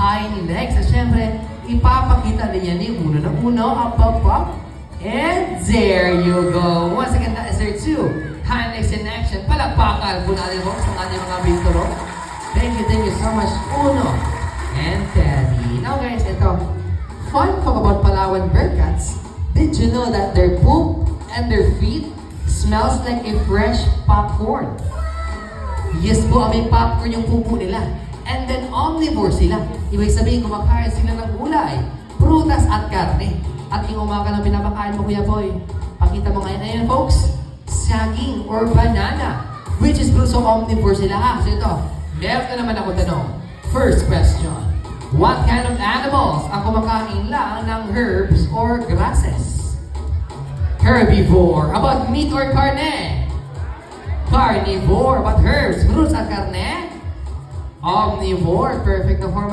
hind legs. At syempre, ipapakita din yan ni uno ng uno. Up. And there you go. Once again, that is their two. Hind legs in action. Palakpakan po natin folks ang ating mga binturo. Thank you so much, Uno and Teddy. Now guys, ito. Fun talk about Palawan Bearcats. Did you know that their poop and their feet smells like a fresh popcorn? Yes po, may popcorn yung pupo nila. And then omnivore sila. Ibig sabihin, kumakain sila ng gulay, prutas at karne. At yung umaga lang pinapakain mo, Kuya Boy. Pakita mo ngayon. Ayan, folks. Saging or banana. Which is also omnivore sila ha. So ito, meron na naman ako tanong. First question. What kind of animals ang kumakain lang ng herbs or grasses? Herbivore. About meat or carne? Carnivore. About herbs, fruits at karne? Omnivore. Perfect na form.